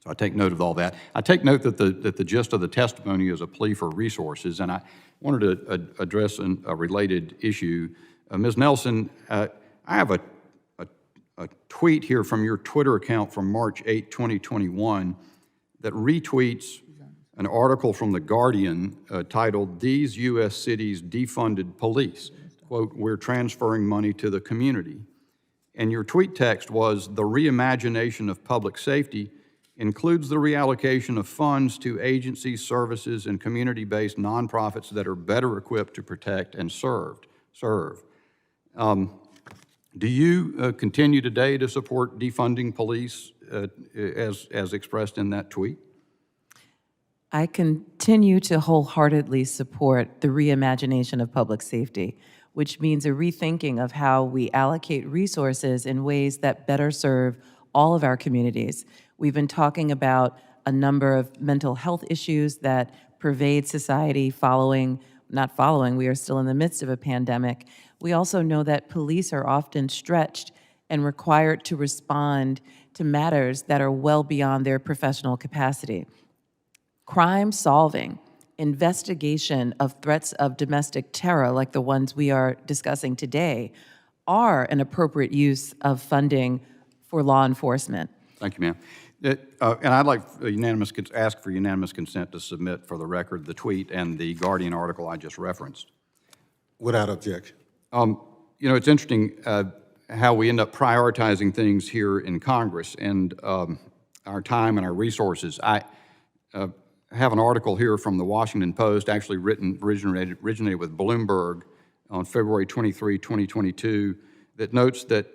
So I take note of all that. I take note that the gist of the testimony is a plea for resources, and I wanted to address a related issue. Ms. Nelson, I have a tweet here from your Twitter account from March 8, 2021 that retweets an article from The Guardian titled, "These U.S. Cities Defunded Police." Quote, "We're transferring money to the community." And your tweet text was, "The reimagination of public safety includes the reallocation of funds to agencies, services, and community-based nonprofits that are better equipped to protect and serve." Do you continue today to support defunding police as expressed in that tweet? I continue to wholeheartedly support the reimagination of public safety, which means a rethinking of how we allocate resources in ways that better serve all of our communities. We've been talking about a number of mental health issues that pervade society we are still in the midst of a pandemic. We also know that police are often stretched and required to respond to matters that are well beyond their professional capacity. Crime solving, investigation of threats of domestic terror like the ones we are discussing today are an appropriate use of funding for law enforcement. Thank you, ma'am. And I'd like ask for unanimous consent to submit for the record the tweet and the Guardian article I just referenced. Without objection. You know, it's interesting how we end up prioritizing things here in Congress and our time and our resources. I have an article here from the Washington Post, actually originated with Bloomberg on February 23, 2022, that notes that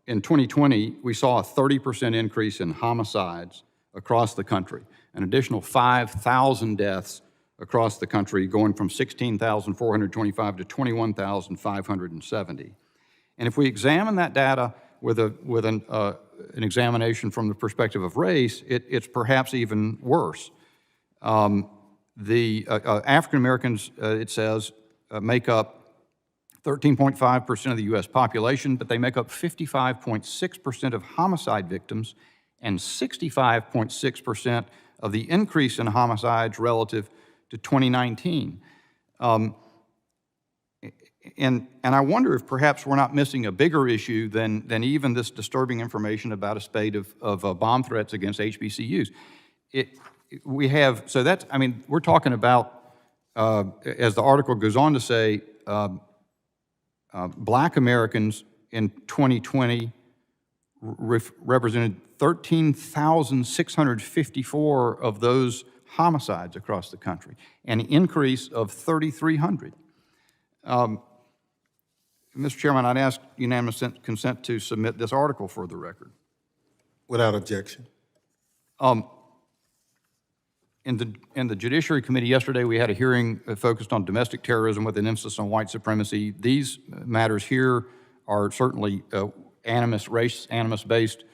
in 2020, we saw a 30% increase in homicides across the country, an additional 5,000 deaths across the country, going from 16,425 to 21,570. And if we examine that data with an examination from the perspective of race, it's perhaps even worse. The African Americans, it says, make up 13.5% of the U.S. population, but they make up 55.6% of homicide victims and 65.6% of the increase in homicides relative to 2019. And I wonder if perhaps we're not missing a bigger issue than even this disturbing information about a spate of bomb threats against HBCUs. We're talking about, as the article goes on to say, Black Americans in 2020 represented 13,654 of those homicides across the country, an increase of 3,300. Mr. Chairman, I'd ask unanimous consent to submit this article for the record. Without objection. In the Judiciary Committee yesterday, we had a hearing focused on domestic terrorism with an emphasis on white supremacy. These matters here are certainly race animus-based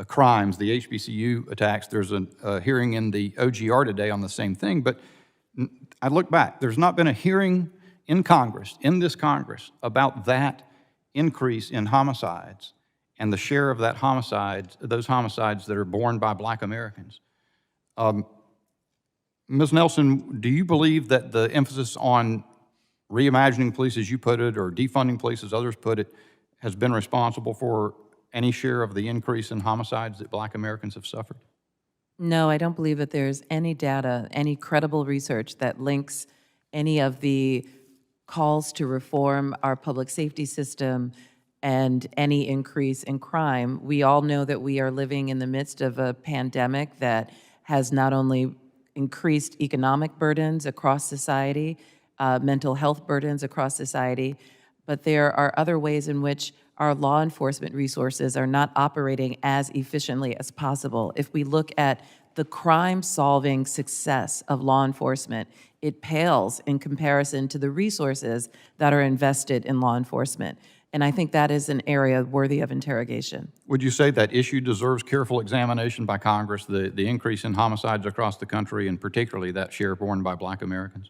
crimes, the HBCU attacks. There's a hearing in the OGR today on the same thing, but I look back. There's not been a hearing in Congress, in this Congress, about that increase in homicides and the share of those homicides that are borne by Black Americans. Ms. Nelson, do you believe that the emphasis on reimagining police, as you put it, or defunding police, as others put it, has been responsible for any share of the increase in homicides that Black Americans have suffered? No, I don't believe that there's any data, any credible research that links any of the calls to reform our public safety system and any increase in crime. We all know that we are living in the midst of a pandemic that has not only increased economic burdens across society, mental health burdens across society, but there are other ways in which our law enforcement resources are not operating as efficiently as possible. If we look at the crime-solving success of law enforcement, it pales in comparison to the resources that are invested in law enforcement. And I think that is an area worthy of interrogation. Would you say that issue deserves careful examination by Congress, the increase in homicides across the country, and particularly that share borne by Black Americans?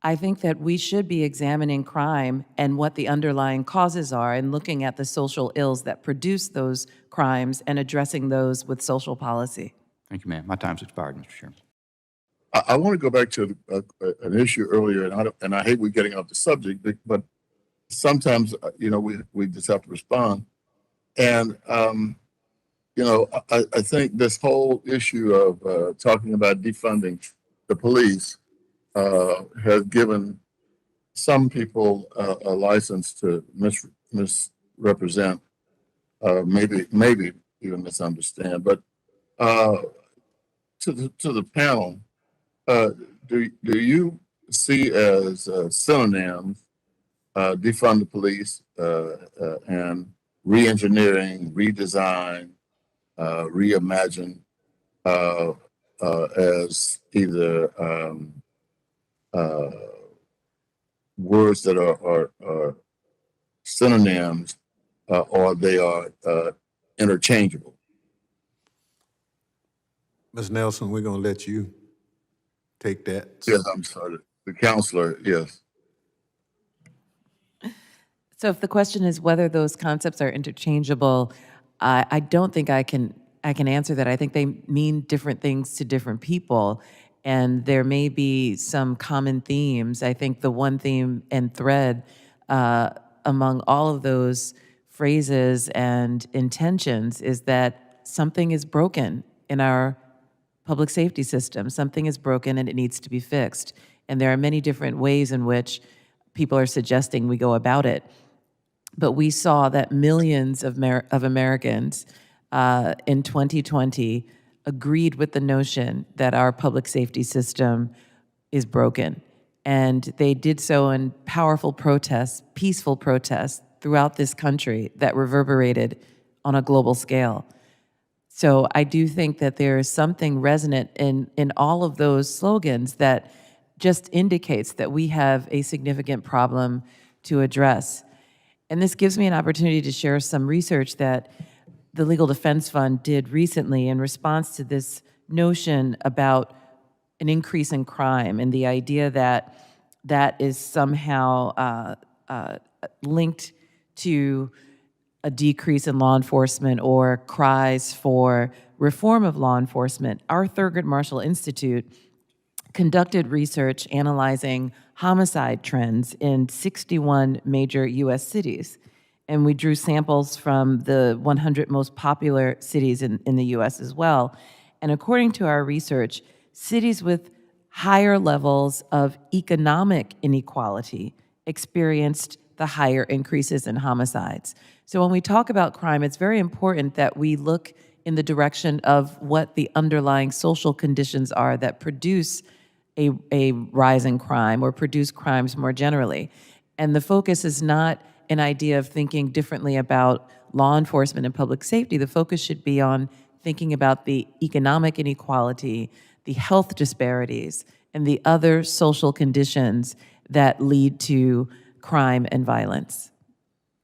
I think that we should be examining crime and what the underlying causes are and looking at the social ills that produce those crimes and addressing those with social policy. Thank you, ma'am. My time's expired, Mr. Chairman. I want to go back to an issue earlier, and I hate we're getting off the subject, but sometimes, we just have to respond. And, I think this whole issue of talking about defunding the police has given some people a license to misrepresent, maybe even misunderstand. But to the panel, do you see as synonyms defund the police and re-engineering, redesign, reimagine as either words that are synonyms or they are interchangeable? Ms. Nelson, we're going to let you take that. Yes, I'm sorry. The counselor, yes. So if the question is whether those concepts are interchangeable, I don't think I can answer that. I think they mean different things to different people, and there may be some common themes. I think the one theme and thread among all of those phrases and intentions is that something is broken in our public safety system. Something is broken and it needs to be fixed. And there are many different ways in which people are suggesting we go about it. But we saw that millions of Americans in 2020 agreed with the notion that our public safety system is broken. And they did so in powerful protests, peaceful protests throughout this country that reverberated on a global scale. So I do think that there is something resonant in all of those slogans that just indicates that we have a significant problem to address. And this gives me an opportunity to share some research that the Legal Defense Fund did recently in response to this notion about an increase in crime and the idea that that is somehow linked to a decrease in law enforcement or cries for reform of law enforcement. Our Thurgood Marshall Institute conducted research analyzing homicide trends in 61 major U.S. cities. And we drew samples from the 100 most popular cities in the U.S. as well. And according to our research, cities with higher levels of economic inequality experienced the higher increases in homicides. So when we talk about crime, it's very important that we look in the direction of what the underlying social conditions are that produce a rise in crime or produce crimes more generally. And the focus is not an idea of thinking differently about law enforcement and public safety. The focus should be on thinking about the economic inequality, the health disparities, and the other social conditions that lead to crime and violence.